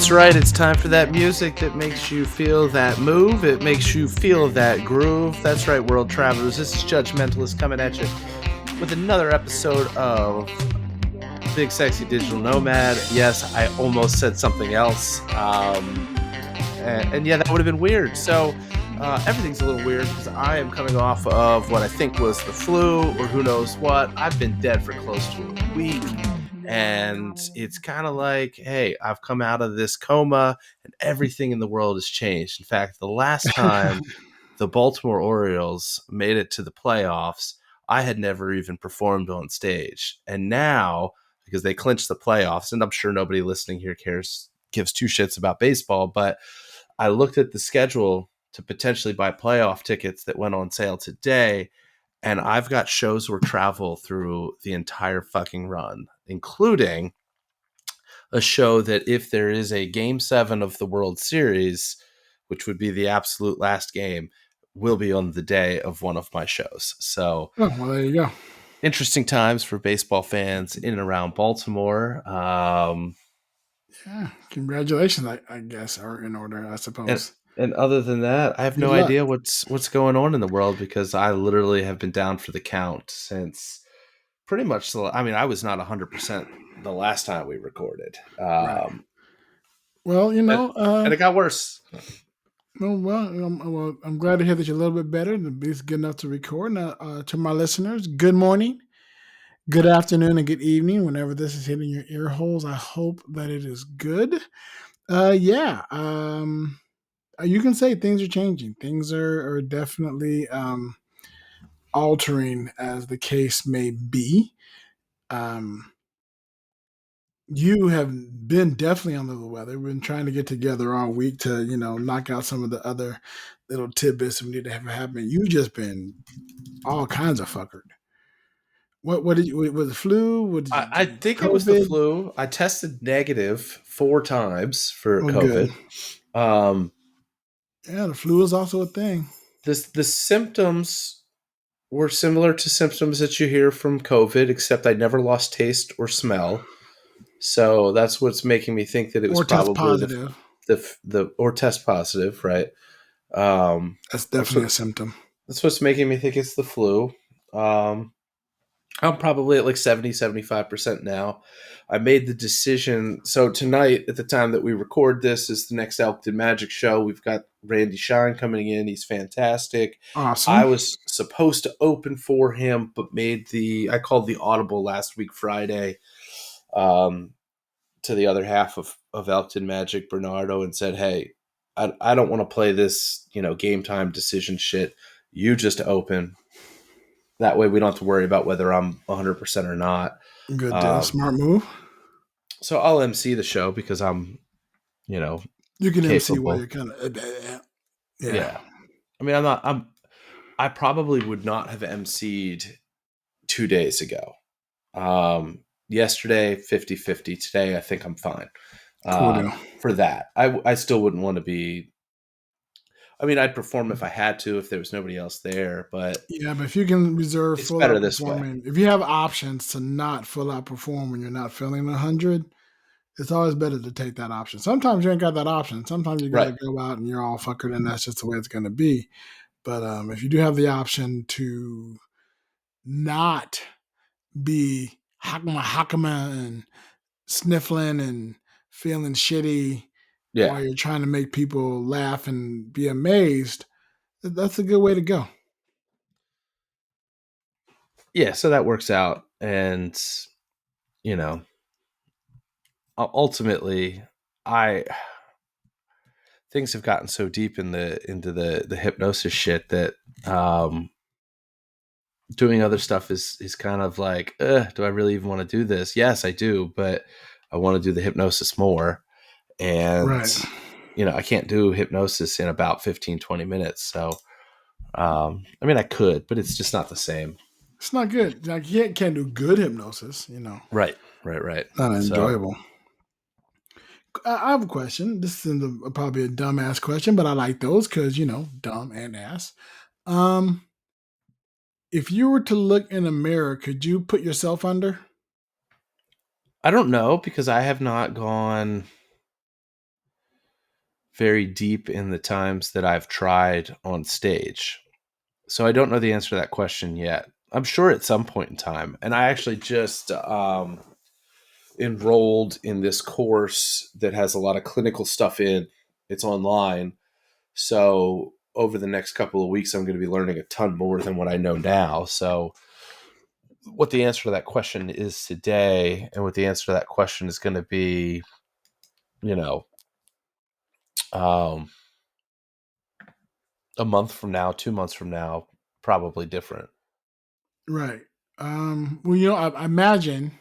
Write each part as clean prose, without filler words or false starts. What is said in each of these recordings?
That's right, it's time for that music that makes you feel that move. It makes you feel that groove. That's right, world travelers. This is Judge Mentalist coming at you with another episode of Big Sexy Digital Nomad. Yes, I almost said something else. And yeah, that would have been weird. So everything's a little weird because I am coming off of what I think was the flu or who knows what. I've been dead for close to a week. And it's kind of like, hey, I've come out of this coma and everything in the world has changed. In fact, the last time the Baltimore Orioles made it to the playoffs, I had never even performed on stage. And now, because they clinched the playoffs, and I'm sure nobody listening here gives two shits about baseball, but I looked at the schedule to potentially buy playoff tickets that went on sale today. And I've got shows or travel through the entire fucking run, including a show that if there is a game 7 of the World Series, which would be the absolute last game, will be on the day of one of my shows. So, oh, well, there you go. Interesting times for baseball fans in and around Baltimore. Yeah, congratulations, I guess, are in order, I suppose. And other than that, I have Good no luck. idea what's going on in the world because I literally have been down for the count since pretty much. I was not 100% the last time we recorded. Right. Well, And it got worse. I'm glad to hear that you're a little bit better, and at least good enough to record. Now, to my listeners, good morning, good afternoon, and good evening, whenever this is hitting your ear holes. I hope that it is good. Yeah. You can say things are changing. Things are definitely altering, as the case may be. Um, you have been definitely under the weather. We've been trying to get together all week to, knock out some of the other little tidbits we need to have happen. You've just been all kinds of fuckered. What did you, was it flu? What did I you, think it was the COVID? flu. I tested negative 4 times for Oh, good. COVID. Um, Yeah, the flu is also a thing. the symptoms were similar to symptoms that you hear from COVID, except I never lost taste or smell. So that's what's making me think that it was Or test probably positive. the or test positive, right? Um, That's that's definitely what a symptom. that's what's making me think it's the flu. Um, I'm probably at like 75% now. I made the decision. So tonight, at the time that we record this, is the next Elk Did Magic show. We've got Randy Shine coming in. He's fantastic. I Awesome. was supposed to open for him, but I called the audible last week, Friday, um, to the other half of Elkton Magic, Bernardo, and said, hey, I don't want to play this, game time decision shit. You just open. That way we don't have to worry about whether I'm 100% or not. Good deal. Um, Smart move. so I'll MC the show because I'm, you know, You can MC while capable. you're kind of, yeah. Yeah. I mean, I probably would not have MC'd 2 days ago. Yesterday, 50-50. Today, I think I'm fine. Cool deal. For that. I still wouldn't want to be. I mean, I'd perform if I had to, if there was nobody else there, but Yeah, but if you can reserve it's full better out this way. performing, if you have options to not full out perform when you're not feeling 100, it's always better to take that option. Sometimes you ain't got that option. Sometimes you got to Right. go out and you're all fuckered, and that's just the way it's going to be. But if you do have the option to not be hakama and sniffling and feeling shitty Yeah. while you're trying to make people laugh and be amazed, that's a good way to go. Yeah, so that works out. And, you know, ultimately, I things have gotten so deep into the hypnosis shit that doing other stuff is kind of like, do I really even want to do this? Yes, I do, but I want to do the hypnosis more. And, Right. I can't do hypnosis in about 15-20 minutes. So, I mean, I could, but it's just not the same. It's not good. Like you can't do good hypnosis, Right, right. Not So, enjoyable. I have a question. This is probably a dumbass question, but I like those because dumb and ass. Um, if you were to look in a mirror, could you put yourself under? I don't know because I have not gone very deep in the times that I've tried on stage. So I don't know the answer to that question yet. I'm sure at some point in time. And I actually just enrolled in this course that has a lot of clinical stuff in. It's online. So over the next couple of weeks, I'm going to be learning a ton more than what I know now. So what the answer to that question is today, and what the answer to that question is going to be, you know, um, a month from now, 2 months from now, probably different. Right. Well, I imagine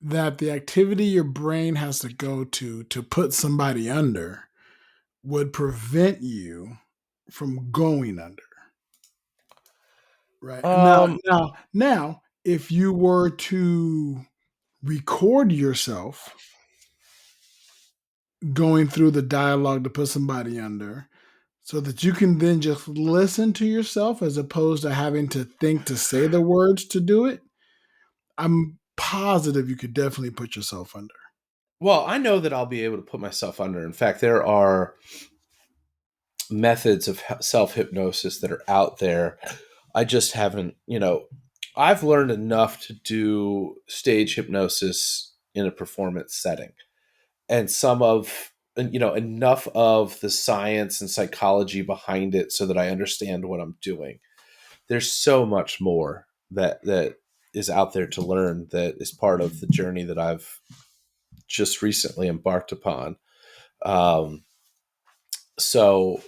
that the activity your brain has to go to put somebody under would prevent you from going under. Right. Um, Now, if you were to record yourself going through the dialogue to put somebody under, so that you can then just listen to yourself as opposed to having to think to say the words to do it, I'm positive you could definitely put yourself under. well, I know that I'll be able to put myself under. In fact, there are methods of self hypnosis that are out there. I just haven't, I've learned enough to do stage hypnosis in a performance setting. And enough of the science and psychology behind it so that I understand what I'm doing. There's so much more that is out there to learn that is part of the journey that I've just recently embarked upon. Um, so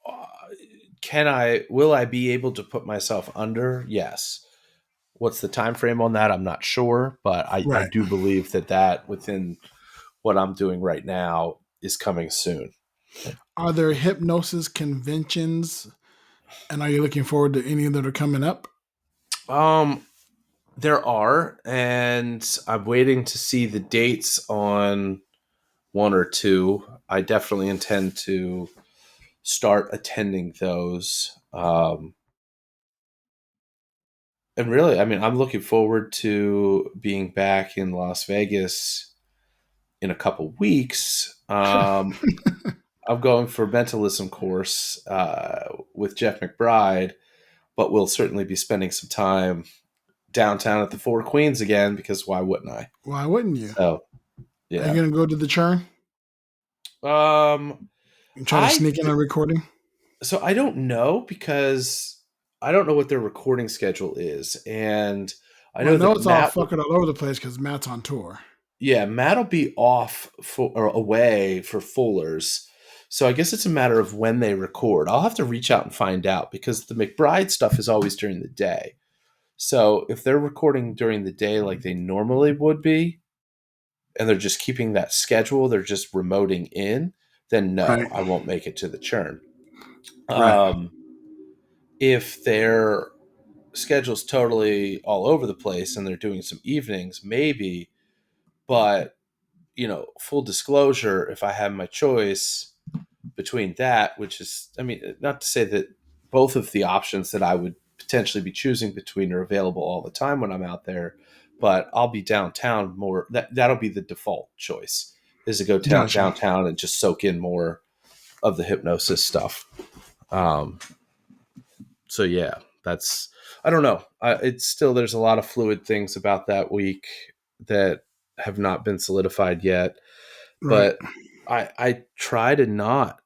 uh, will I be able to put myself under? Yes. What's the time frame on that? I'm not sure, but I Right. do believe that within what I'm doing right now is coming soon. Are there hypnosis conventions, and are you looking forward to any that are coming up? Um, there are, and I'm waiting to see the dates on one or two. I definitely intend to start attending those. And really, I mean, I'm looking forward to being back in Las Vegas in a couple weeks. I'm going for a mentalism course with Jeff McBride, but we'll certainly be spending some time downtown at the Four Queens again because why wouldn't I? Why wouldn't you? So Are you yeah. going to go to the churn Um, and try to I sneak in a recording? so I don't know because I don't know what their recording schedule is, and I Well, I know know that it's all fucking all over the place because Matt's on tour. Matt'll be off for or away for Fuller's. So I guess it's a matter of when they record. I'll have to reach out and find out because the McBride stuff is always during the day. So if they're recording during the day like they normally would be, and they're just keeping that schedule, they're just remoting in, then no, Right. I won't make it to the churn. Right. Um, if their schedule's totally all over the place and they're doing some evenings, maybe, but full disclosure, if I have my choice between that, which is, I mean, not to say that both of the options that I would potentially be choosing between are available all the time when I'm out there, but I'll be downtown more. That'll be the default choice is to go Gotcha. downtown and just soak in more of the hypnosis stuff. Um, so yeah, that's I don't know. It's still there's a lot of fluid things about that week that have not been solidified yet, Right. but I try to not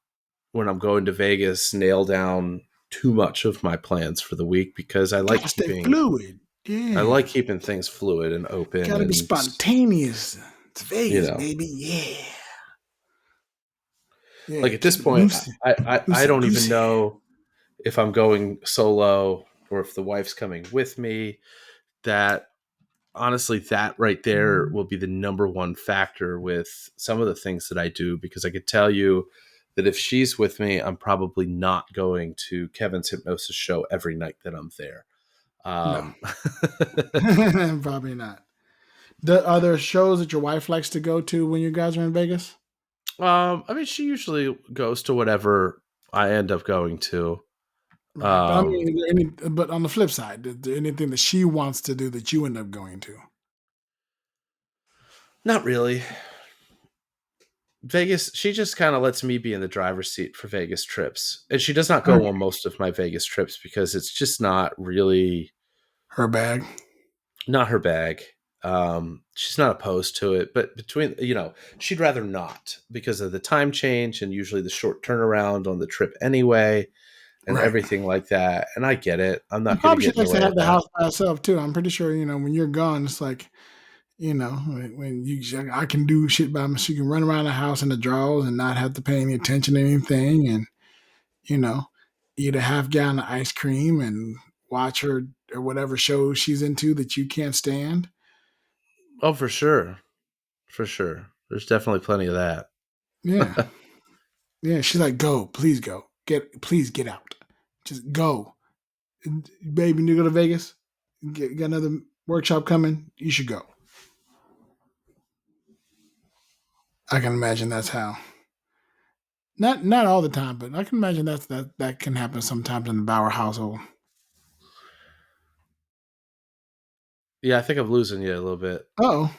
when I'm going to Vegas nail down too much of my plans for the week because Gotta stay fluid. I Yeah. like keeping things fluid and open Gotta be and spontaneous. It's you Vegas, know baby. Yeah. like Yeah. at this Keep it point loosey. I Loosey don't even goosey. know if I'm going solo or if the wife's coming with me. That honestly, that right there will be the number one factor with some of the things that I do because I could tell you that if she's with me, I'm probably not going to Kevin's hypnosis show every night that I'm there. No. Um, Probably not. Are there shows that your wife likes to go to when you guys are in Vegas? I mean, she usually goes to whatever I end up going to. Right. But I Um, mean, is there but on the flip side, is there anything that she wants to do that you end up going to? Not really. Vegas, she just kind of lets me be in the driver's seat for Vegas trips. And she does not Her go on most of my Vegas trips because it's just not really her bag. not her bag. She's not opposed to it, but she'd rather not because of the time change and usually the short turnaround on the trip anyway and Right. everything like that. And I get it. I'm And not going to probably she get in the likes to way have of the that. house by herself too. I'm pretty sure, when you're gone, it's like, when I can do shit by myself. She can run around the house in the drawers and not have to pay any attention to anything, and you know, eat a half gallon of ice cream and watch her or whatever show she's into that you can't stand. Oh, for sure. For sure. There's definitely plenty of that. Yeah, yeah. She's like, "Go, please go. Please get out. Just go, baby. You go to Vegas. Got another workshop coming. You should go." I can imagine that's how. Not all the time, but I can imagine that can happen sometimes in the Bauer household. Yeah, I think I'm losing you a little bit. Oh,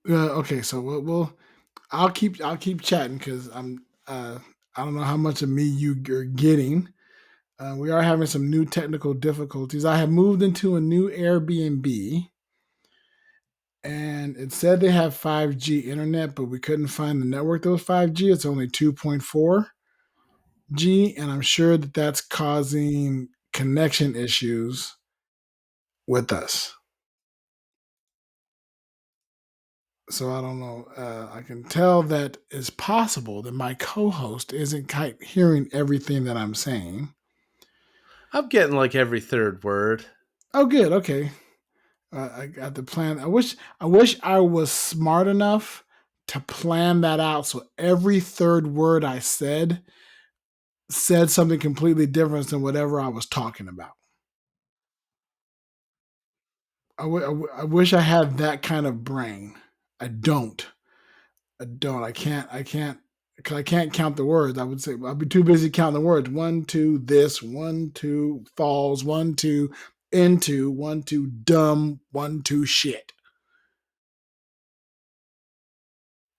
okay. So I'll keep chatting because I don't know how much of me you're getting. We are having some new technical difficulties. I have moved into a new Airbnb, and it said they have 5G internet, but we couldn't find the network that was 5G. It's only 2.4G, and I'm sure that that's causing connection issues with us. So I don't know. I can tell that it's possible that my co-host isn't quite hearing everything that I'm saying. I'm getting like every third word. Oh, good. Okay. I got the plan. I wish I was smart enough to plan that out. So every third word I said something completely different than whatever I was talking about. I wish I had that kind of brain. I don't. I don't. I can't. I can't. Because I can't count the words. I would say I'll be too busy counting the words. One, two, this. One, two, falls. One, two, into. One, two, dumb. One, two, shit.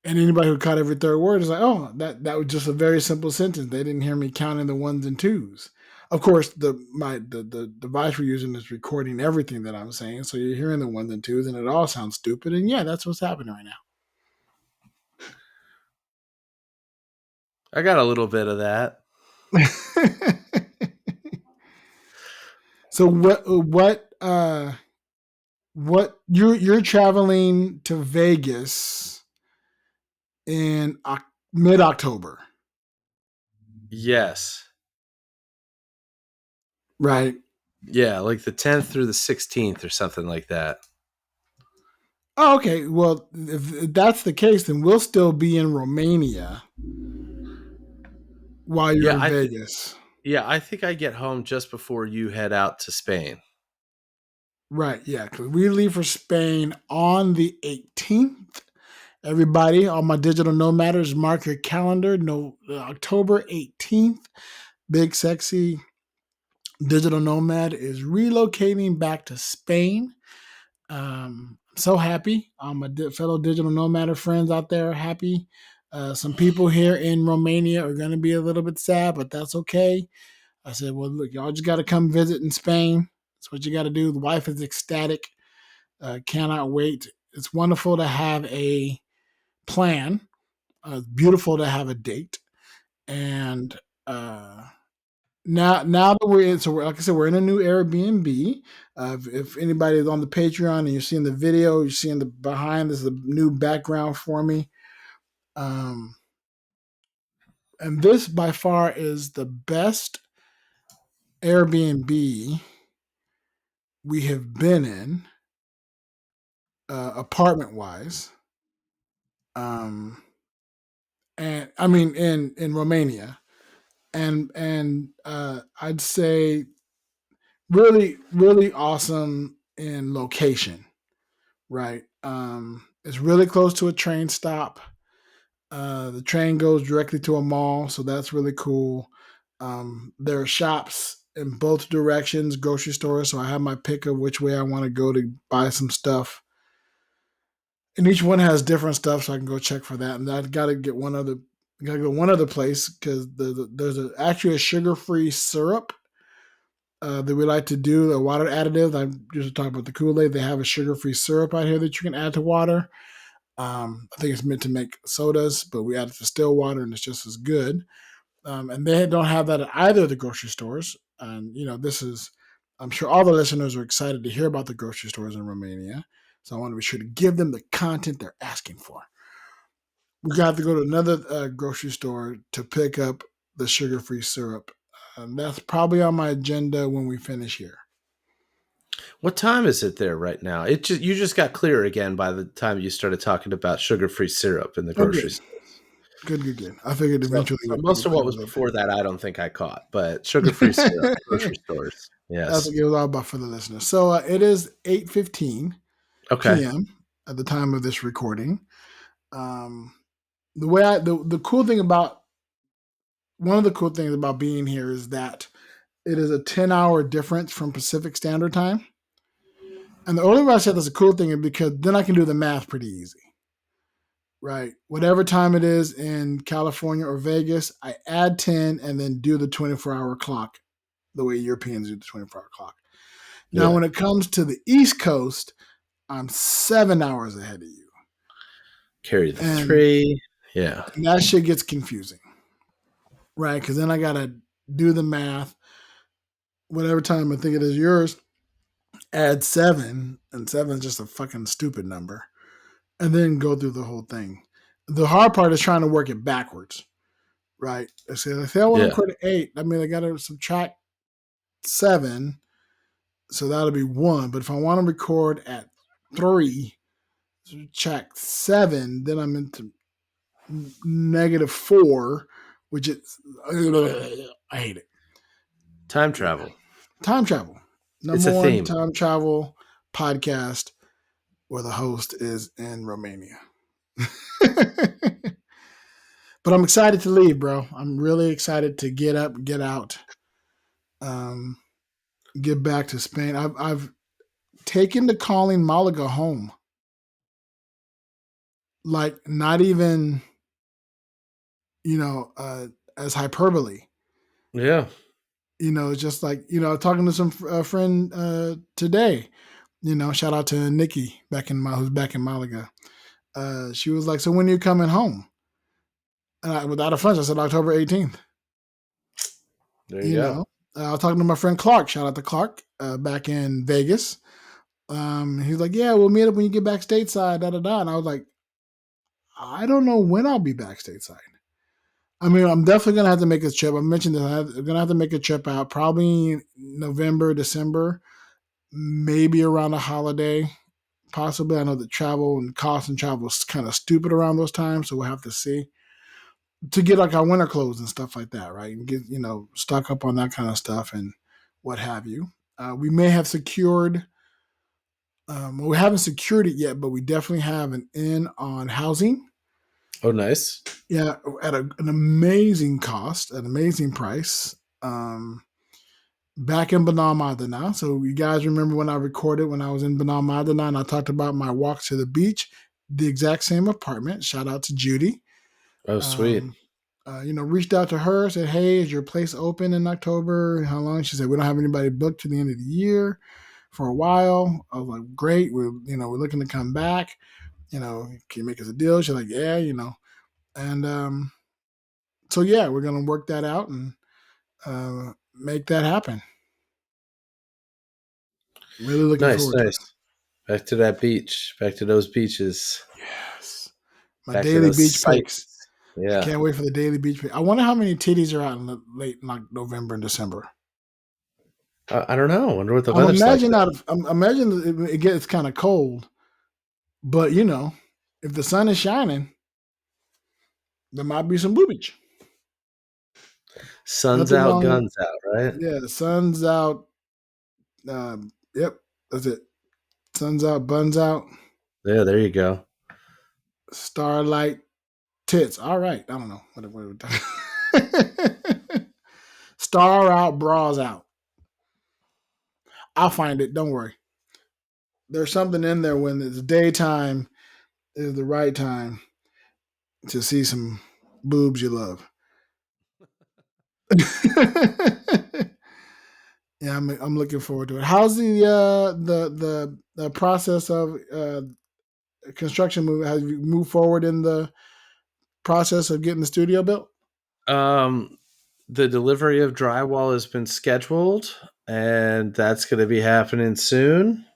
And anybody who caught every third word is like, oh, that was just a very simple sentence. They didn't hear me counting the ones and twos. Of course, the device we're using is recording everything that I'm saying, so you're hearing the ones and twos, and it all sounds stupid. And yeah, that's what's happening right I got a little bit of that. now. So what you're traveling to Vegas in mid October, Yes. right? Yeah, like the 10th through the 16th or something like that. Oh, okay. Well, if that's the case, then we'll still be in Romania while you're Yeah, in Vegas. I think I get home just before you head out to Spain. Right, yeah, because we leave for Spain on the 18th. Everybody, all my digital nomaders, mark your calendar. No, October 18th, Big Sexy Digital Nomad is relocating back to Spain. I'm so happy. My fellow digital nomad friends out there are happy. Some people here in Romania are going to be a little bit sad, but that's okay. I said, well, look, y'all just got to come visit in Spain. That's what you got to do. The wife is ecstatic. Cannot wait. It's wonderful to have a plan. Beautiful to have a date. And now that we're in, so like I said, we're in a new Airbnb. If anybody is on the Patreon and you're seeing the video, you're seeing the behind. This is a new background for me. Um, and this by far is the best Airbnb we have been in, apartment wise. Um, and I mean in Romania, and I'd say really awesome in location. Right. It's really close to a train stop. The train goes directly to a mall, so that's really cool. There are shops in both directions, grocery stores, so I have my pick of which way I want to go to buy some stuff. and each one has different stuff, so I can go check for that. And I got to get one other. Got to go one other place because there's actually a sugar-free syrup that we like to do. The water additive. I just talked about the Kool-Aid. They have a sugar-free syrup out here that you can add to water. I think it's meant to make sodas, but we add it to still water, and it's just as good. And they don't have that at either of the grocery stores. And this is, I'm sure all the listeners are excited to hear about the grocery stores in Romania. So I want to be sure to give them the content they're asking for. We got to go to another grocery store to pick up the sugar-free syrup. And that's probably on my agenda when we finish here. What time is it there right now? You just got clear again by the time you started talking about sugar-free syrup in the Oh, grocery good. store. Good. I figured eventually So most of it what was was okay. before that, I don't think I caught, but sugar-free syrup, grocery stores. That's Yes. what it was all about for the listeners. So it is 8:15 Okay. p.m. at the time of this recording. Um, the cool thing about one of the cool things about being here is that it is a 10-hour difference from Pacific Standard Time. And the only reason I said that's a cool thing is because then I can do the math pretty easy. Right. Whatever time it is in California or Vegas, I add 10 and then do the 24-hour clock the way Europeans do the 24-hour clock. Now, Yeah. when it comes to the East Coast, I'm 7 hours ahead of you. Carry the And 3. Yeah. that shit gets confusing. Right. Because then I got to do the math. Whatever time I think it is yours, add 7. And 7 is just a fucking stupid number. And then go through the whole thing. The hard part is trying to work it backwards. Right. So if I want to Yeah. record at 8, I mean, I got to subtract 7. So that'll be 1. But if I want to record at 3, subtract 7, then I'm into -4, which is, I hate it. Time Yeah. travel. Time travel. It's Number a one theme. time travel podcast where the host is in Romania. But I'm excited to leave, bro. I'm really excited to get up, get out, get back to Spain. I've taken to calling Malaga home. Like not even, you know, as hyperbole. Yeah. Just like, talking to some friend today, shout out to Nikki who's back in Malaga. She was like, "So when are you coming home?" And without a flinch, I said October 18th. There you You go. know, I was talking to my friend Clark. Shout out to Clark back in Vegas. He's like, "Yeah, we'll meet up when you get back stateside." Da da da. And I was like, "I don't know when I'll be back stateside." I mean, I'm definitely gonna have to make a trip. I mentioned that I'm gonna have to make a trip out probably November, December, maybe around a holiday, possibly. I know that travel and cost and travel is kind of stupid around those times, so we'll have to see to get like our winter clothes and stuff like that, right? And get stock up on that kind of stuff and what have you. We may have secured. Well, we haven't secured it yet, but we definitely have an in on housing. Oh, nice. Yeah, at an amazing cost, an amazing price. Back in Banal Madana. So you guys remember when I recorded when I was in Banal Madana and I talked about my walk to the beach, the exact same apartment. Shout out to Judy. Oh, sweet. Reached out to her, said, "Hey, is your place open in October? How long?" She said, "We don't have anybody booked to the end of the year for a while." I was like, "Great. We're looking to come back. Can you make us a deal?" She's like, "Yeah, And so yeah, we're gonna work that out and make that happen. Really looking Nice, forward to it. nice. Back to that beach. Back to those beaches. Yes. My Back to daily those beach pics. sights. I Yeah. can't wait for the daily beach pic. I wonder how many titties are out in the late like November and December. I don't know. I wonder what the weather's like there. I'm imagine it gets kind of cold, but if the sun is shining, there might be some boobage. Sun's Nothing out, wrong. guns out, right? Yeah, the sun's out. Yep, that's it. Sun's out, buns out, Yeah, there you go. starlight, tits. All right. I don't know. What Star out, bras out. I'll find it. Don't worry. There's something in there when it's daytime is the right time to see some boobs you love. Yeah, I'm looking forward to it. How's the process of construction move? Have you moved forward in the process of getting the studio built? Um, the delivery of drywall has been scheduled, and that's going to be happening soon.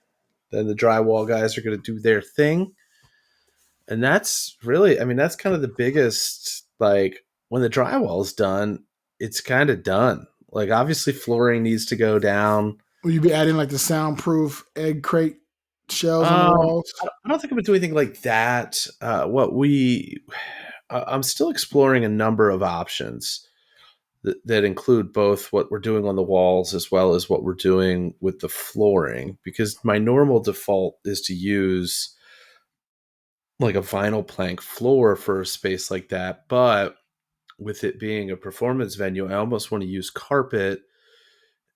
Then the drywall guys are going to do their thing. And that's really, I mean, that's kind of the biggest, like, when the drywall is done, it's kind of done. Like, obviously, flooring needs to go down. Will you be adding like the soundproof egg crate shells on the Um, walls? I don't think I'm gonna do anything like that. I'm still exploring a number of options that include both what we're doing on the walls as well as what we're doing with the flooring. Because my normal default is to use like a vinyl plank floor for a space like that, but with it being a performance venue, I almost want to use carpet.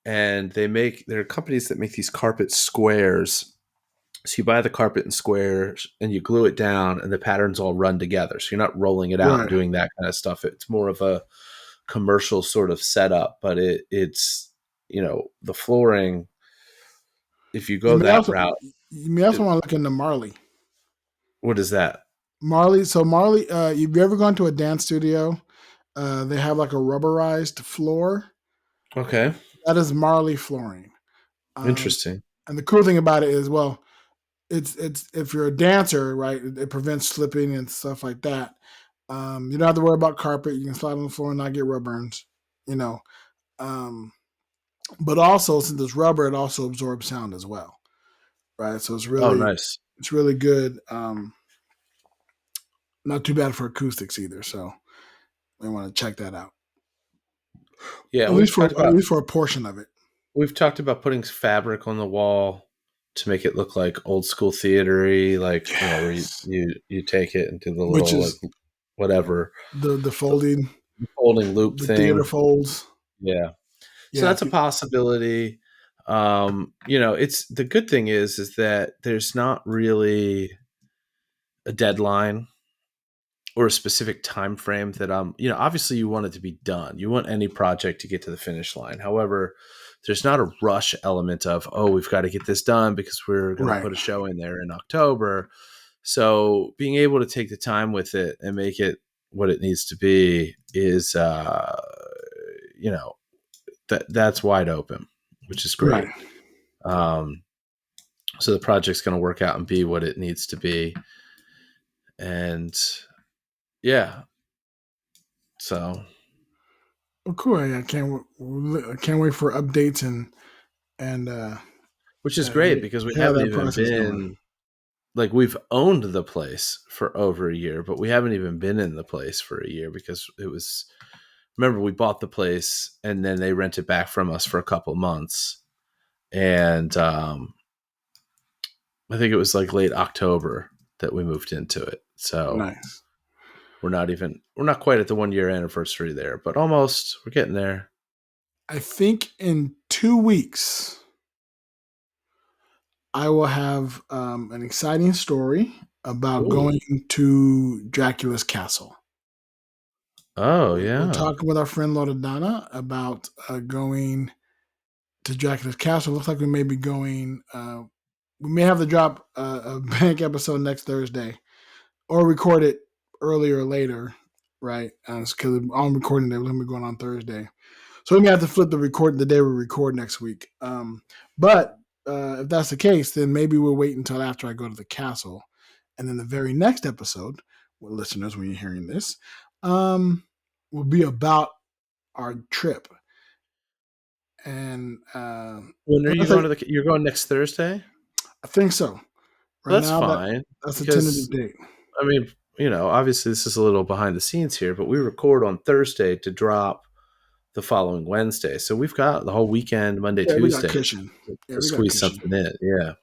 And there are companies that make these carpet squares. So you buy the carpet in squares and you glue it down, and the patterns all run together. So you're not rolling it out and Right. doing that kind of stuff. It's more of a commercial sort of setup, but it's the flooring. If you You go may that also route, you may also it, want to look into Marley. what is that? Marley. So Marley, you've ever gone to a dance studio? They have like a rubberized floor. Okay, That is Marley flooring. Um, interesting. and the cool thing about it is, well, it's if you're a dancer, right, it prevents slipping and stuff like that. You don't have to worry about carpet. You can slide on the floor and not get rub burns. You know, um, but also since it's rubber, it also absorbs sound as well, right? So Oh, nice. it's really good. Not too bad for acoustics either. So we want to check that out. Yeah, At least for a portion of it. we've talked about putting fabric on the wall to make it look like old school theatery, like where Yes. you take it and do the Which little like is whatever the the folding, folding loop the theater thing. folds. Yeah. So Yeah. that's a possibility. It's the good thing is that there's not really a deadline or a specific time frame that obviously you want it to be done. You want any project to get to the finish line. However, there's not a rush element of, oh, we've got to get this done because we're going to Right. put a show in there in October. So being able to take the time with it and make it what it needs to be is that's wide open, which is Right. great. Um, so the project's going to work out and be what it needs to be. And yeah, so Well, cool. Yeah, I can't wait for updates and which is great because we hear how haven't that even process going. been like we've owned the place for over a year, but we haven't even been in the place for a year because it was remember we bought the place and then they rent it back from us for a couple months. And I think it was like late October that we moved into it. So Nice. we're not quite at the 1 year anniversary there, but almost. We're getting there. I think in 2 weeks I will have an exciting story about Ooh. going to Dracula's castle. Oh We're yeah. talking with our friend Loredana about going to Dracula's castle. Looks like we may be going. We may have to drop a bank episode next Thursday, or record it earlier or later, right? Because on recording day, we're going to be going on Thursday, so we may have to flip the day we record next week. But if that's the case, then maybe we'll wait until after I go to the castle, and then the very next episode, well, listeners, when you're hearing this, will be about our trip. And When are you I going to you're going next Thursday? think so. Right Well, that's now, fine that's a tentative because date. I mean, obviously this is a little behind the scenes here, but we record on Thursday to drop the following Wednesday. So we've got the whole weekend, Monday, Yeah, we got Tuesday cushion. Yeah, to we got squeeze cushion. something in. Yeah.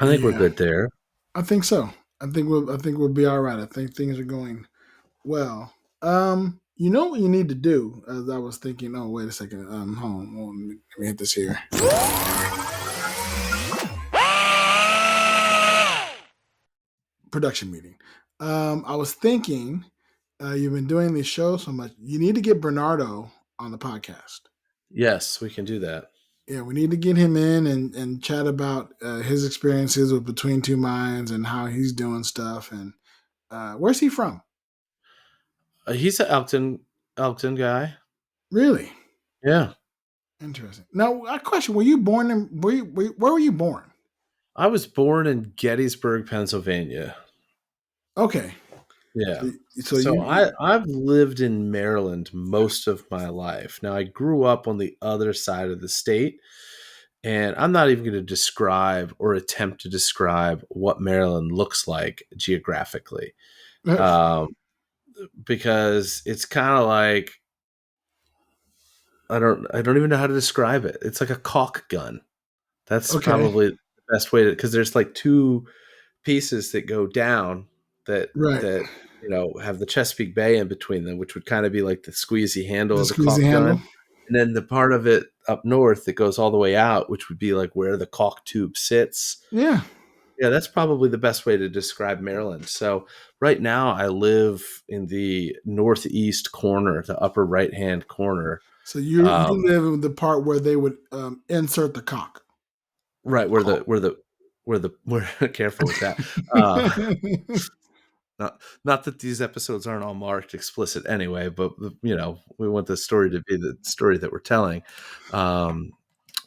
I think we're Yeah, good there. I think so. I think we'll be all right. I think things are going well. You know what you need to do? As I was thinking, oh wait a second. Hold on, let me hit this here. production meeting. I was thinking, you've been doing these shows so much. You need to get Bernardo on the podcast. Yes, we can do that. Yeah, we need to get him in and chat about his experiences with Between Two Minds and how he's doing stuff. And where's he from? He's an Elkton guy. Really Yeah. interesting. Now, a question: were you born in? Where were you born? I was born in Gettysburg, Pennsylvania. Okay, Yeah. so, so So you I've lived in Maryland most of my life. Now I grew up on the other side of the state, and I'm not even going to describe or attempt to describe what Maryland looks like geographically, um, because it's kind of like I don't even know how to describe it. It's like a caulk gun. That's okay, probably the best way to, because there's like two pieces that go down that right? that have the Chesapeake Bay in between them, which would kind of be like the squeezy handle The of the squeezy caulk gun, handle. and then the part of it up north that goes all the way out, which would be like where the caulk tube sits. Yeah. Yeah, that's probably the best way to describe Maryland. So right now I live in the northeast corner, the upper right hand corner. So you Um, live in the part where they would insert the cock. right Cock. where careful with that. Uh, not that these episodes aren't all marked explicit anyway, but we want the story to be the story that we're telling. Um,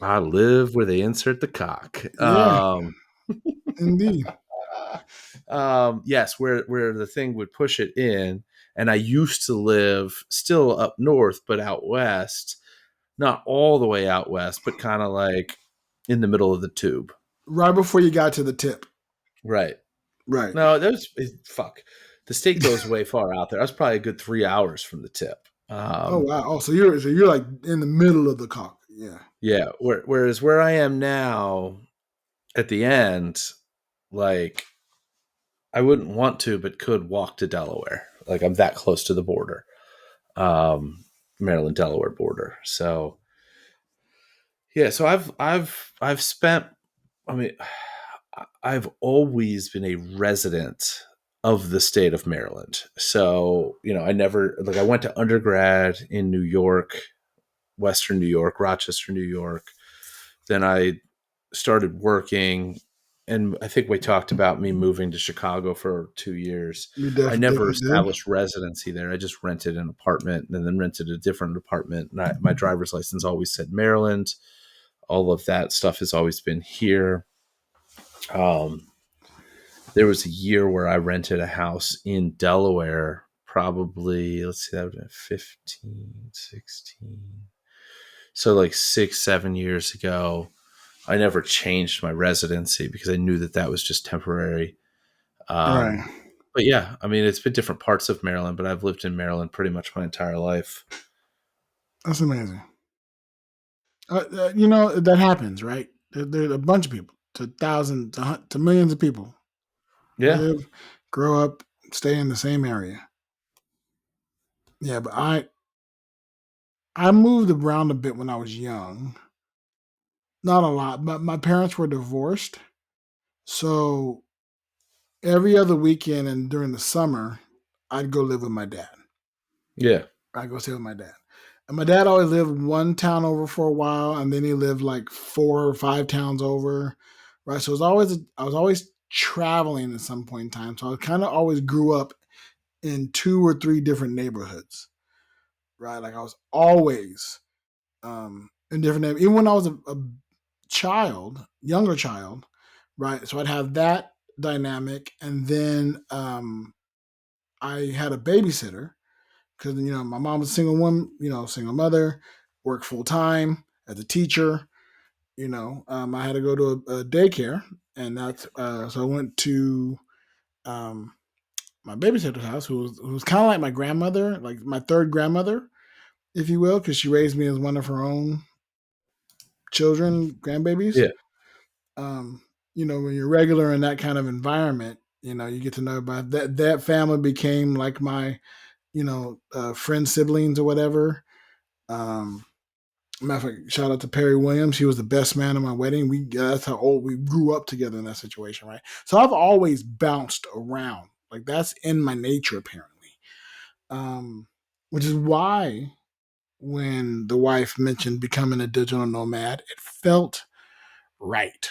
I live where they insert the cock. Yeah, indeed. Yes, where the thing would push it in. And I used to live still up north, but out west, not all the way out west, but kind of like in the middle of the tube. Right before you got to the tip. Right. Right. No, fuck. The state goes way far out there. I was probably a good 3 hours from the tip. Oh wow. Oh, so you're like in the middle of the cock. Yeah. Yeah. Whereas where I am now, at the end, like I wouldn't want to, but could walk to Delaware. Like I'm that close to the border, Maryland Delaware border. So yeah. So I've spent. I mean, I've always been a resident of the state of Maryland. So, I never, like, I went to undergrad in New York, Western New York, Rochester, New York. Then I started working, and I think we talked about me moving to Chicago for 2 years. You I never definitely did. established residency there. I just rented an apartment and then rented a different apartment. And my driver's license always said Maryland. All of that stuff has always been here. Um, there was a year where I rented a house in Delaware, probably, let's see, that would have been 15, 16. So like 6, 7 years ago. I never changed my residency because I knew that that was just temporary. Right. But yeah, I mean, it's been different parts of Maryland, but I've lived in Maryland pretty much my entire life. That's amazing. That happens, right? There's a bunch of people, to thousands, to millions of people Yeah. live, grow up, stay in the same area. Yeah, but I moved around a bit when I was young. Not a lot, but my parents were divorced, so every other weekend and during the summer, I'd go live with my dad. Yeah. I'd go stay with my dad. And my dad always lived one town over for a while, and then he lived like 4 or 5 towns over. Right. So I was always traveling at some point in time. So I kind of always grew up in 2 or 3 different neighborhoods. Right. Like I was always in different neighborhoods. Even when I was a child, younger child, right? So I'd have that dynamic, and then I had a babysitter because my mom was a single woman, single mother, worked full time as a teacher. I had to go to a daycare, and that's so I went to um, my babysitter's house, who was kind of like my grandmother, like my third grandmother, if you will, because she raised me as one of her own children, grandbabies. Yeah. um, when you're regular in that kind of environment, you get to know about that. That family became like my, friend siblings or whatever. Um, Matter of fact, shout out to Perry Williams. He was the best man at my wedding. That's how old we grew up together in that situation, right? So I've always bounced around. Like that's in my nature, apparently. Um, which is why when the wife mentioned becoming a digital nomad, it felt right.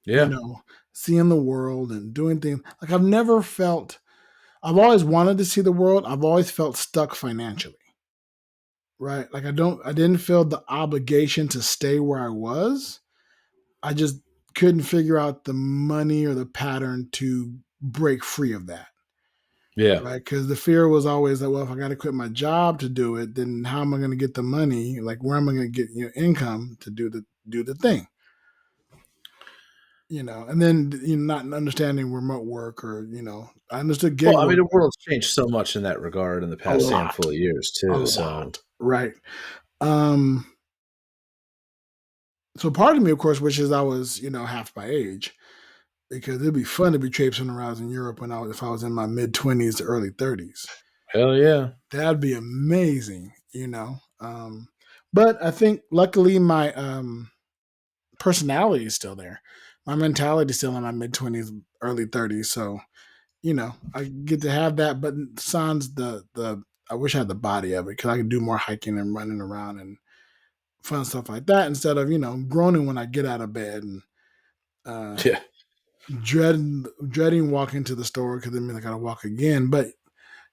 You Yeah. know, seeing the world and doing things. Like I've always wanted to see the world. I've always felt stuck financially, right? Like I didn't feel the obligation to stay where I was. I just couldn't figure out the money or the pattern to break free of that, Yeah. right? Because the fear was always that, well, if I got to quit my job to do it, then how am I going to get the money? Like, where am I going to get income to do the thing? And then not understanding remote work or I understood gig Well, I mean, work the world's changed so much in that regard in the a past lot, handful of years a too. So lot, right? Um, so part of me, of course, wishes I was half my age because it'd be fun to be traipsing around in Europe if I was in my mid 20s to early 30s. hell yeah. That'd be amazing. But I think luckily my personality is still there. My mentality is still in my mid 20s, early 30s. So I get to have that. But sans the I wish I had the body of it because I could do more hiking and running around and fun stuff like that instead of groaning when I get out of bed and uh, Yeah. dreading walking to the store because it means I gotta walk again. But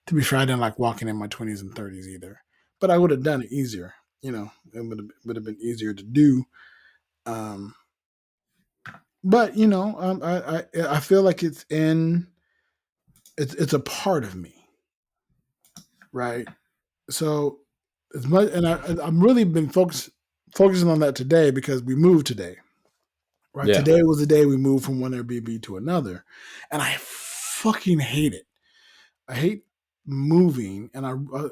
to be fair, I didn't like walking in my 20s and 30s either. But I would have done it easier. It would have been easier to do. Um, but I feel like it's a part of me, right? So as much, and I'm really been focusing on that today because we moved today. Right, Yeah. today was the day we moved from one Airbnb to another, and I fucking hate it. I hate moving, and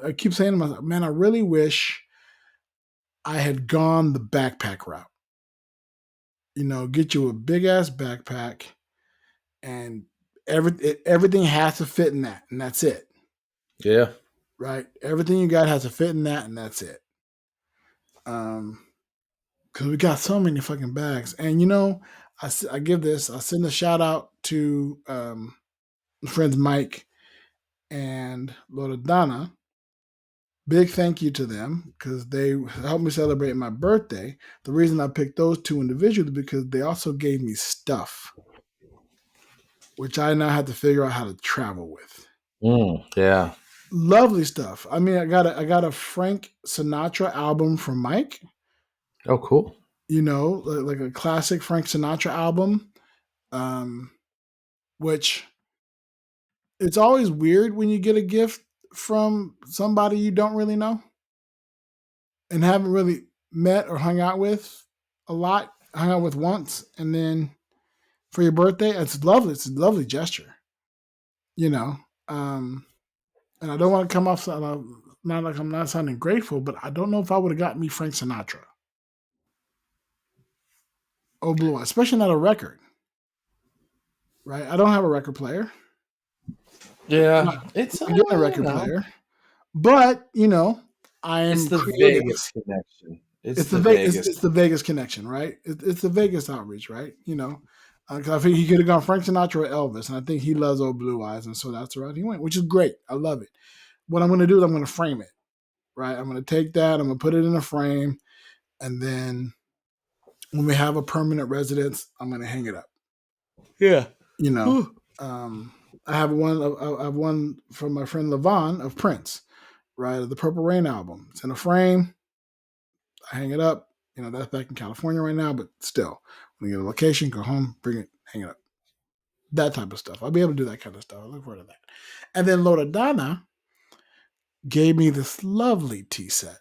I keep saying to myself, man, I really wish I had gone the backpack route. Get you a big ass backpack, and everything has to fit in that, and that's it. Yeah. Right, everything you got has to fit in that, and that's it. Because we got so many fucking bags, and I send a shout out to friends Mike and Loredana. Big thank you to them because they helped me celebrate my birthday. The reason I picked those two individuals because they also gave me stuff, which I now have to figure out how to travel with. Yeah. Lovely stuff. I mean, I got a Frank Sinatra album from Mike. Oh, cool. Like a classic Frank Sinatra album, um, which it's always weird when you get a gift from somebody you don't really know and haven't really met or hung out with a lot, hung out with once, and then for your birthday, it's lovely. It's a lovely gesture, you know. Um, and I don't want to come off not like I'm not sounding grateful, but I don't know if I would have gotten me Frank Sinatra. Oh, Blue, especially not a record, right? I don't have a record player. Yeah. Not, It's not getting a record player, but I it's am the creative. Vegas connection. It's It's the the Vegas. Vegas. It's the Vegas connection, right? It's the Vegas outreach, right? 'Cause I think he could have gone Frank Sinatra or Elvis, and I think he loves Old Blue Eyes, and so that's the route he went, which is great. I love it. What I'm going to do is I'm going to frame it, right? I'm going to take that, I'm going to put it in a frame, and then when we have a permanent residence, I'm going to hang it up. Yeah. You know, Whew. um, I have one from my friend Levon of Prince, right? Of the Purple Rain album. It's in a frame. I hang it up. That's back in California right now, but still, when you get a location, go home, bring it, hang it up. That type of stuff. I'll be able to do that kind of stuff. I look forward to that. And then Loredana gave me this lovely tea set.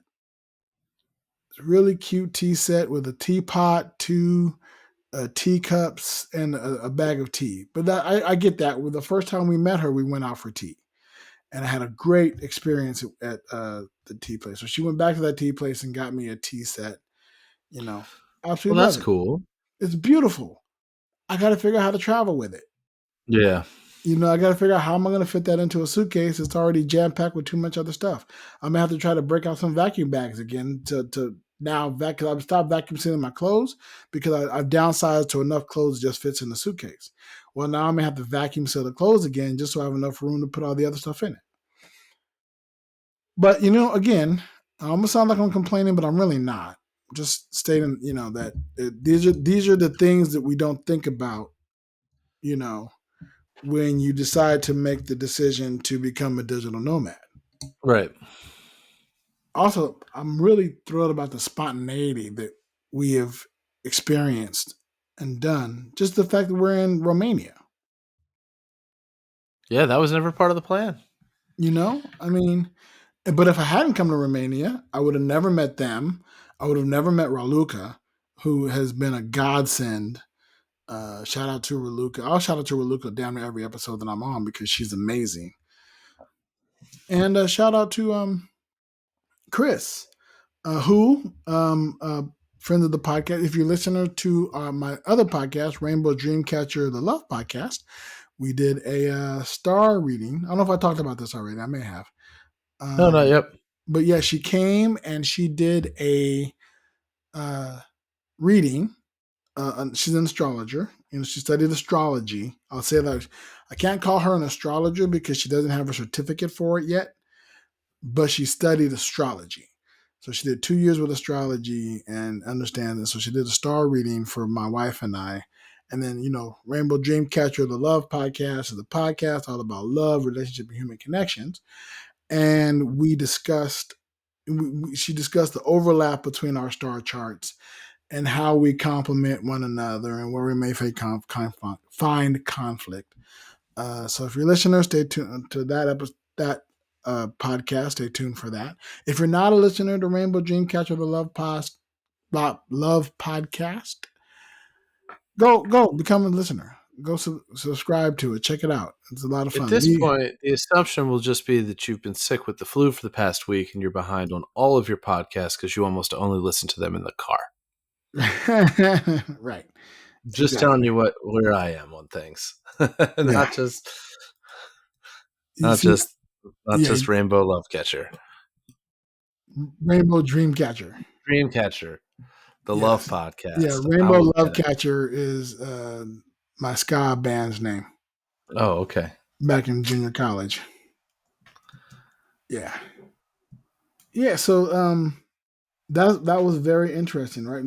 It's a really cute tea set with a teapot, two teacups, and a bag of tea. But I get that. Well, the first time we met her, we went out for tea. And I had a great experience at the tea place. So she went back to that tea place and got me a tea set. Well, Absolutely that's love it. cool. It's beautiful. I got to figure out how to travel with it. Yeah. I got to figure out how am I going to fit that into a suitcase. It's already jam packed with too much other stuff. I'm gonna have to try to break out some vacuum bags again to now because I've stopped vacuum sealing my clothes because I've downsized to enough clothes that just fits in the suitcase. Well, now I'm gonna have to vacuum seal the clothes again just so I have enough room to put all the other stuff in it. But again, I almost sound like I'm complaining, but I'm really not. Just stating, that these are the things that we don't think about, you know, when you decide to make the decision to become a digital nomad. Right. Also, I'm really thrilled about the spontaneity that we have experienced and done. Just the fact that we're in Romania. Yeah, that was never part of the plan. I mean, but if I hadn't come to Romania, I would have never met them. I would have never met Raluca, who has been a godsend. Shout out to Raluca. I'll shout out to Raluca down to every episode that I'm on because she's amazing. And shout out to Chris, who friend of the podcast. If you're a listener to my other podcast, Rainbow Dreamcatcher, the Love Podcast, we did a star reading. I don't know if I talked about this already. I may have. No, not yet. But yeah, she came and she did a reading. She's an astrologer. She studied astrology. I'll say that I can't call her an astrologer because she doesn't have a certificate for it yet, but she studied astrology. So she did 2 years with astrology and understands it. So she did a star reading for my wife and I. And then, Rainbow Dreamcatcher, the Love Podcast, is a podcast all about love, relationship, and human connections. And she discussed the overlap between our star charts and how we complement one another and where we may find conflict. So if you're a listener, stay tuned to that podcast. Stay tuned for that. If you're not a listener to Rainbow Dreamcatcher, the Love Podcast, go become a listener. Go subscribe to it. Check it out. It's a lot of fun. At this point, the assumption will just be that you've been sick with the flu for the past week and you're behind on all of your podcasts because you almost only listen to them in the car. Right. Just telling you where I am on things. Not just Rainbow Love Catcher. Rainbow Dreamcatcher. Dreamcatcher. The Love Podcast. Yeah, Rainbow Love Catcher is my ska band's name. Oh, okay. Back in junior college. Yeah. Yeah, so that was very interesting, right?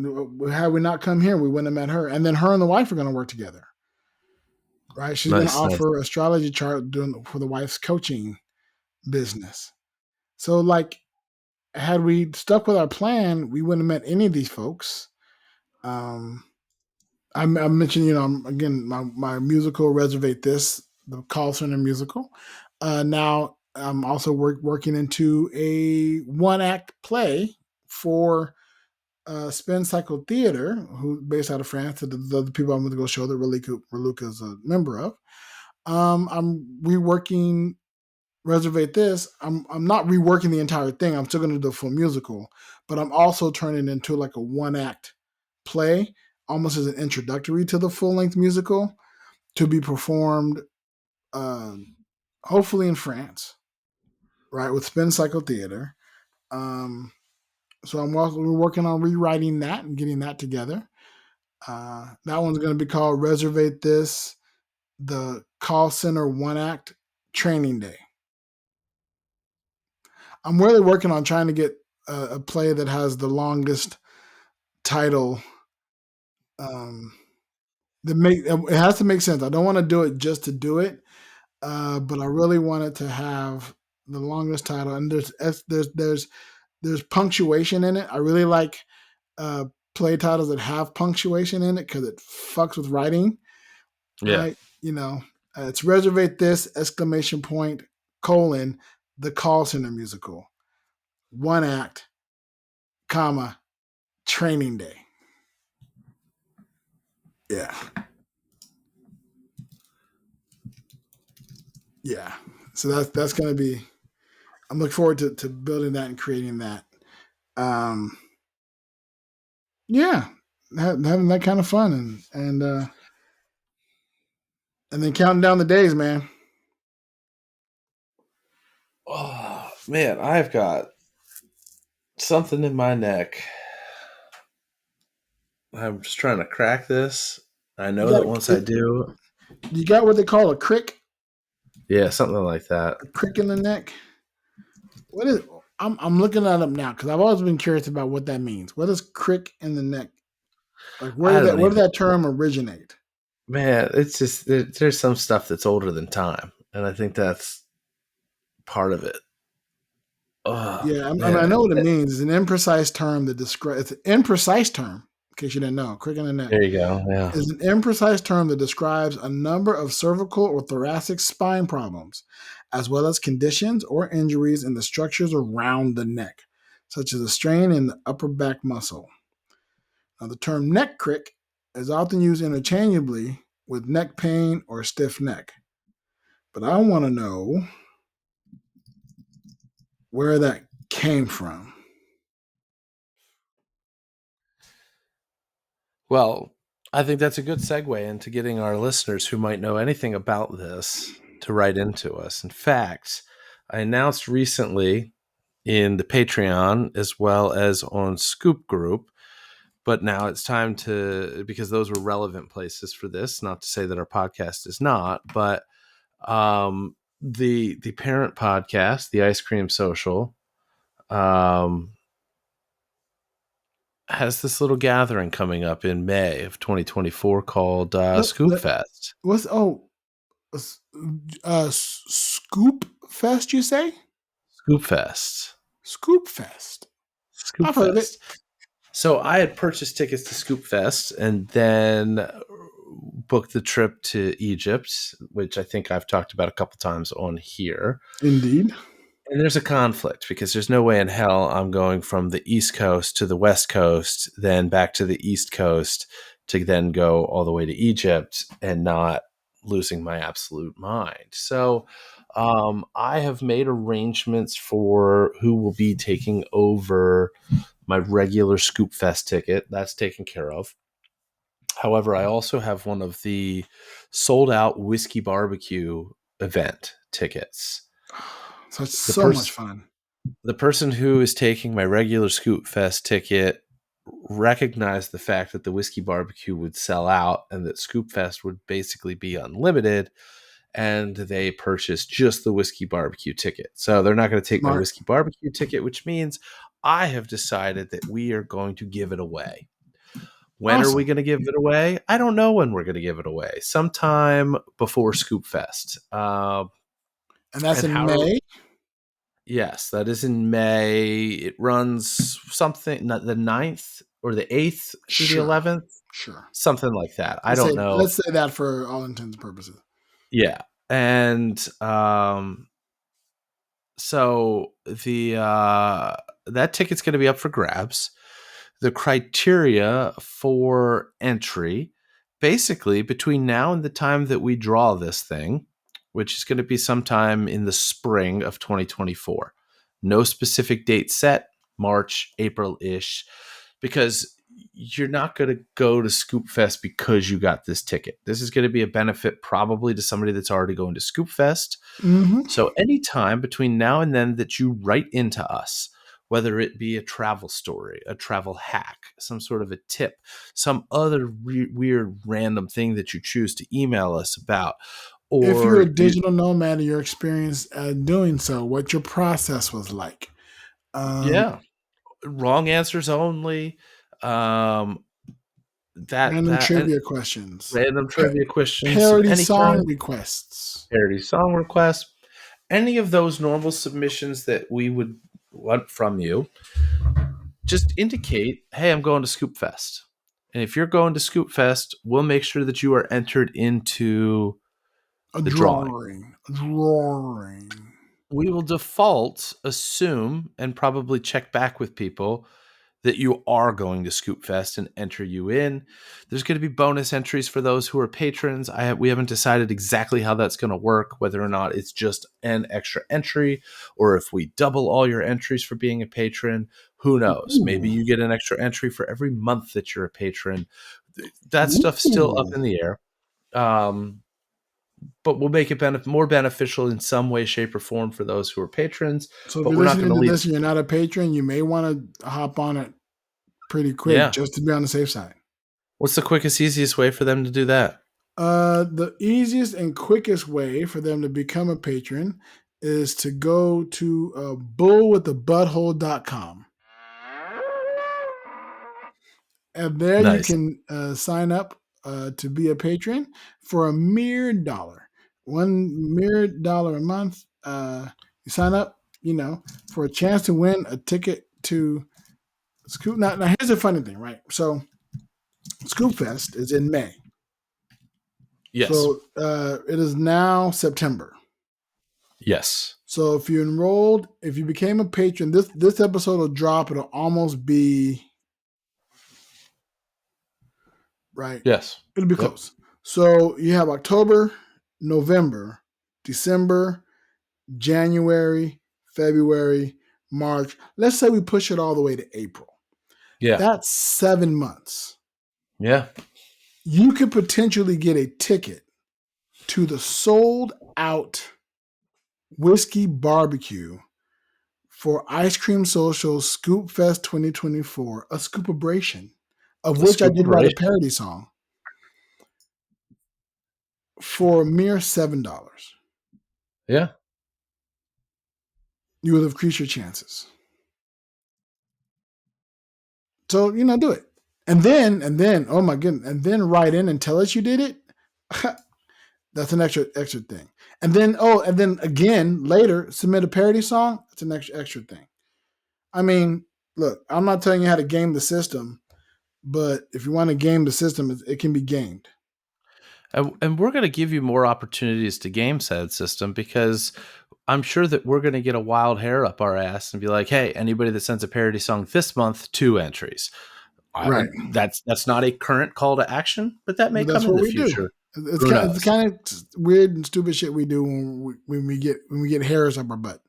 Had we not come here, we wouldn't have met her. And then her and the wife are going to work together. Right? She's going to offer astrology chart for the wife's coaching business. So had we stuck with our plan, we wouldn't have met any of these folks. I mentioned, again, my musical, Reservate This, the call center musical. Now I'm also working into a one-act play for Spin Cycle Theater, who's based out of France. The people I'm going to go show that Raluca is a member of. I'm reworking Reservate This. I'm not reworking the entire thing. I'm still going to do the full musical, but I'm also turning it into like a one-act play, almost as an introductory to the full-length musical, to be performed hopefully in France, right, with Spin Cycle Theater. So we're working on rewriting that and getting that together. That one's going to be called Reservate This, the Call Center One Act Training Day. I'm really working on trying to get a play that has the longest title. It has to make sense. I don't want to do it just to do it, but I really want it to have the longest title. And there's punctuation in it. I really like play titles that have punctuation in it because it fucks with writing. Yeah. Right? It's Reservate This, ! The Call Center Musical. One act, training day. Yeah. Yeah. So that's going to be, I'm looking forward to building that and creating that. Yeah. Having that kind of fun and And then counting down the days, man. Oh man, I've got something in my neck. I'm just trying to crack this. I You know got that once I do, you got what they call a crick, yeah, something like that. a crick in the neck. What is? I'm looking that up now because I've always been curious about what that means. What is crick in the neck? Like I don't where did even, that term originate? man. It's just there's some stuff that's older than time, and I think that's part of it. Oh Yeah, I mean, I man, know what it means. It's an imprecise term that describes. It's an imprecise term. In case you didn't know, crick in the neck there you go. Yeah. is an imprecise term that describes a number of cervical or thoracic spine problems, as well as conditions or injuries in the structures around the neck, such as a strain in the upper back muscle. Now, the term neck crick is often used interchangeably with neck pain or stiff neck. But I want to know where that came from. Well, I think that's a good segue into getting our listeners who might know anything about this to write into us. In fact, I announced recently in the Patreon as well as on Scoop Group, but now it's time to, because those were relevant places for this, not to say that our podcast is not, but the parent podcast, the Ice Cream Social, um, has this little gathering coming up in May of 2024 called Scoop Fest. What's Scoop Fest? You say Scoop Fest. Scoop Fest? Scoop I've heard of it. Fest. So I had purchased tickets to Scoop Fest and then booked the trip to Egypt, which I think I've talked about a couple times on here. Indeed. And there's a conflict because there's no way in hell I'm going from the East Coast to the West Coast, then back to the East Coast to then go all the way to Egypt and not losing my absolute mind. So I have made arrangements for who will be taking over my regular Scoop Fest ticket. That's taken care of. However, I also have one of the sold out whiskey barbecue event tickets. So it's The so much person fun. the person who is taking my regular Scoop Fest ticket recognized the fact that the whiskey barbecue would sell out and that Scoop Fest would basically be unlimited, and they purchased just the whiskey barbecue ticket. So they're not going to take my Smart. whiskey barbecue ticket, which means I have decided that we are going to give it away. When are we Awesome. going to give it away? I don't know when we're going to give it away. Sometime before Scoop Fest. And that's And in how? May. Yes, that is in May. It runs something, not the 9th or the 8th through the Sure. 11th, Sure. something like that. I don't know. Let's say that for all intents and purposes. Yeah. And so that ticket's going to be up for grabs. The criteria for entry, basically between now and the time that we draw this thing, which is going to be sometime in the spring of 2024. No specific date set, March, April-ish, because you're not going to go to Scoop Fest because you got this ticket. This is going to be a benefit probably to somebody that's already going to Scoop Fest. Mm-hmm. So anytime between now and then that you write into us, whether it be a travel story, a travel hack, some sort of a tip, some other weird random thing that you choose to email us about, If you're or a digital nomad and your experience doing so, what your process was like. Um, yeah, wrong answers only, um, that Random that and trivia questions. random trivia questions, Parody anytime, song requests. parody song requests, any of those normal submissions that we would want from you, just indicate, hey, I'm going to Scoop Fest. And if you're going to Scoop Fest, we'll make sure that you are entered into A the drawing. drawing. A drawing. We will default assume and probably check back with people that you are going to Scoop Fest and enter you in. There's going to be bonus entries for those who are patrons. We haven't decided exactly how that's going to work, whether or not it's just an extra entry or if we double all your entries for being a patron. Who knows? Maybe Ooh. you get an extra entry for every month that you're a patron. That stuff's still up Ooh. in the air. Um, but we'll make it more beneficial in some way, shape, or form for those who are patrons. So if But you're we're not going listening to to leave. this and you're not a patron, you may want to hop on it pretty quick Yeah. just to be on the safe side. What's the quickest, easiest way for them to do that? The easiest and quickest way for them to become a patron is to go to bullwiththebutthole.com. And there you Nice. can sign up to be a patron for a mere $1. $1 a month. You sign up, for a chance to win a ticket to Scoop. Now here's the funny thing, right? So Scoop Fest is in May. Yes. So it is now September. Yes. So if you became a patron, this episode will drop. It'll almost be right. Yes. It'll be Yep. close. So you have October, November, December, January, February, March. Let's say we push it all the way to April. Yeah. That's 7 months. Yeah. You could potentially get a ticket to the sold out whiskey barbecue for Ice Cream Social Scoop Fest 2024, a scoopabration, of A which I scoop did of write a rice. parody song, for a mere $7. Yeah. You will increase your chances. So, do it. And then, oh my goodness, and then write in and tell us you did it. That's an extra thing. And then again later submit a parody song. It's an extra thing. I mean, look, I'm not telling you how to game the system, but if you want to game the system, it can be gamed. And we're going to give you more opportunities to game said system because I'm sure that we're going to get a wild hair up our ass and be like, hey, anybody that sends a parody song this month, 2 entries. Right. That's not a current call to action, but that may But come that's in what the we do. future. It's Who kind, it's knows? kind of weird and stupid shit we do when we get hairs up our butt.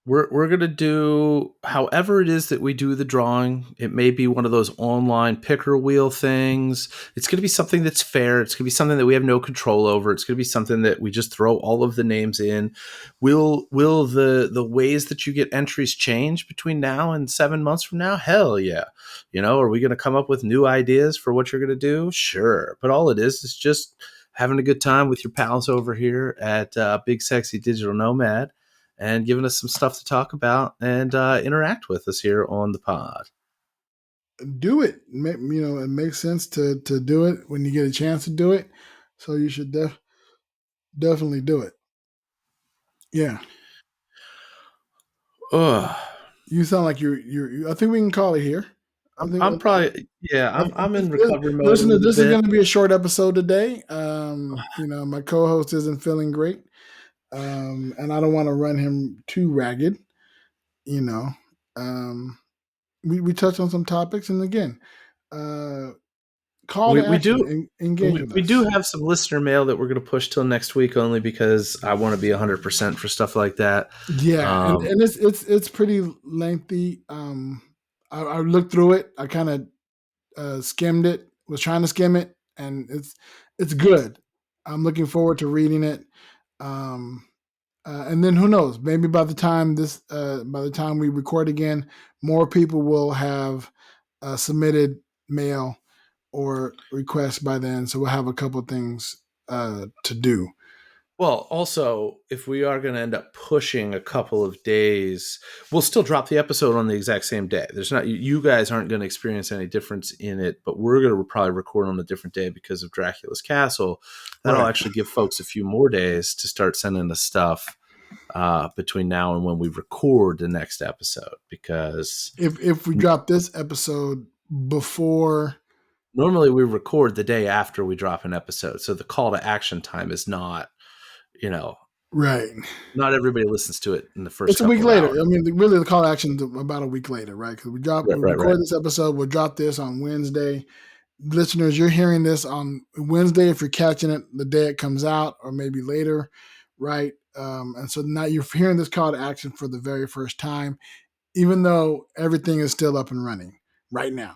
We're gonna do however it is that we do the drawing. It may be one of those online picker wheel things. It's gonna be something that's fair. It's gonna be something that we have no control over. It's gonna be something that we just throw all of the names in. Will the ways that you get entries change between now and 7 months from now? Hell yeah. Are we gonna come up with new ideas for what you're gonna do? Sure. But all it is just having a good time with your pals over here at Big Sexy Digital Nomad and giving us some stuff to talk about and interact with us here on the pod. Do it. It makes sense to do it when you get a chance to do it. So you should definitely do it. Yeah. Ugh. You sound like you're I think we can call it here. I'm probably I'm in recovery mode a Listen, little this is bit. going to be a short episode today. My co-host isn't feeling great, and I don't want to run him too ragged. You know, um, we touched on some topics, and again, call We, to we action, do engage with we do us. have some listener mail that we're going to push till next week only because I want to be 100% for stuff like that. Yeah, and it's pretty lengthy. I looked through it. I kind of skimmed it. Was trying to skim it, and it's good. I'm looking forward to reading it. Um, and then who knows? Maybe by the time we record again, more people will have submitted mail or requests by then. So we'll have a couple of things to do. Well, also, if we are going to end up pushing a couple of days, we'll still drop the episode on the exact same day. There's not you guys aren't going to experience any difference in it, but we're going to probably record on a different day because of Dracula's Castle. That'll Right. actually give folks a few more days to start sending us stuff between now and when we record the next episode. Because If we drop this episode before, normally we record the day after we drop an episode, so the call to action time is not, right, not everybody listens to it in the first it's a week couple of later. hours. I mean, really, the call to action is about a week later, right? Because Right, we right, right. record this episode, we'll drop this on Wednesday. Listeners, you're hearing this on Wednesday if you're catching it the day it comes out, or maybe later, right? And so now you're hearing this call to action for the very first time, even though everything is still up and running right now.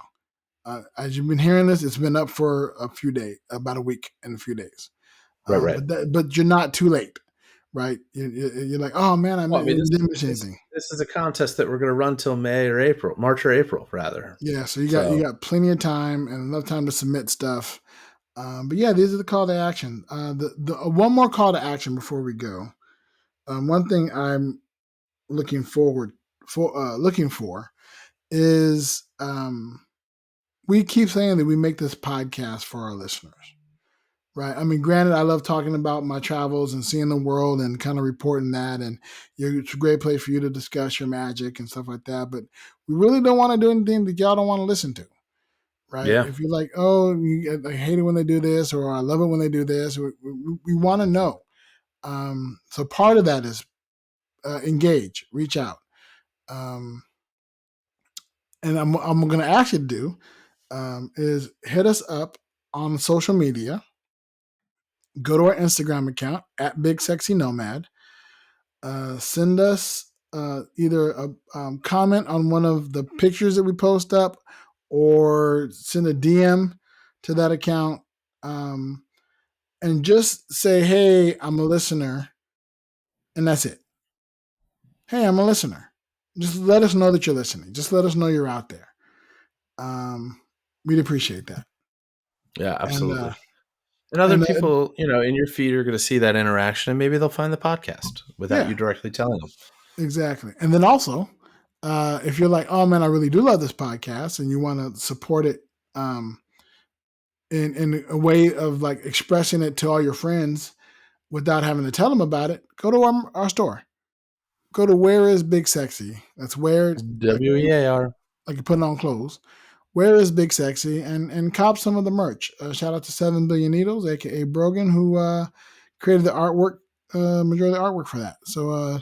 As you've been hearing this, it's been up for a few days, about a week and a few days. Right. But you're not too late, right? You're like, oh man, Well, I mean, didn't miss this anything. this is a contest that we're going to run till March or April, rather. Yeah, so you So got plenty of time and enough time to submit stuff. But yeah, these are the call to action. The one more call to action before we go. One thing I'm looking for is we keep saying that we make this podcast for our listeners, right? I mean, granted, I love talking about my travels and seeing the world and kind of reporting that, and it's a great place for you to discuss your magic and stuff like that. But we really don't want to do anything that y'all don't want to listen to, right? yeah, If you're like, oh, I hate it when they do this, or I love it when they do this, we want to know. So part of that is engage, reach out. Um, and I'm going to ask you to do is hit us up on social media. Go to our Instagram account at bigsexynomad. Send us either a comment on one of the pictures that we post up, or send a DM to that account, and just say, "Hey, I'm a listener," and that's it. Hey, I'm a listener. Just let us know that you're listening. Just let us know you're out there. We'd appreciate that. yeah, And absolutely. And other and people, in your feed are going to see that interaction, and maybe they'll find the podcast without yeah, you directly telling them. exactly. And then also, if you're like, oh man, I really do love this podcast, and you want to support it in a way of like expressing it to all your friends without having to tell them about it, go to our store. Go to Where is Big Sexy? That's where, WEAR. like you put on clothes. Where is Big Sexy? And cop some of the merch. Shout out to 7 Billion Needles, aka Brogan, who created the artwork, majority of the artwork for that. So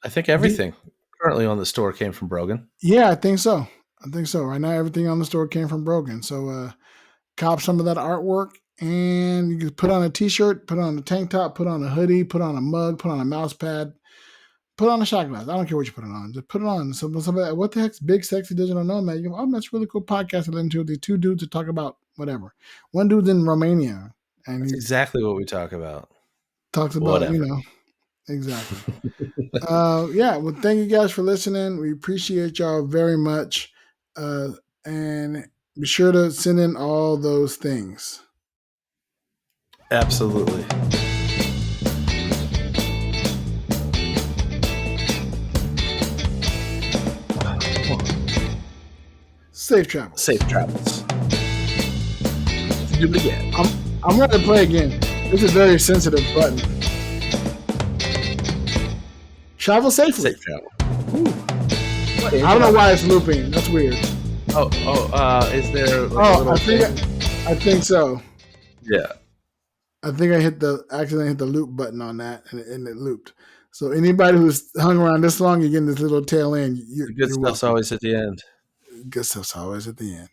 I think everything currently on the store came from Brogan. yeah, I think so. Right now, everything on the store came from Brogan. So cop some of that artwork, and you can put on a t-shirt, put on a tank top, put on a hoodie, put on a mug, put on a mouse pad, put on a shot glass. I don't care what you put it on. Just put it on. So what the heck's Big Sexy Digital Nomad? You go, oh, that's a really cool podcast to listen to. These two dudes that talk about whatever. One dude's in Romania, and That's he exactly what we talk about. talks about, Whatever. exactly. Yeah, well, thank you guys for listening. We appreciate y'all very much. And be sure to send in all those things. Absolutely. Safe travels. Safe travels. Do it again. I'm going to play again. This is a very sensitive button. Travel safely. Safe travel. I don't know why it's looping. That's weird. Is there? I think so. Yeah. I think I accidentally hit the loop button on that, and it looped. So anybody who's hung around this long, you're getting this little tail end. The good stuff's always at the end. Good stuff's always at the end.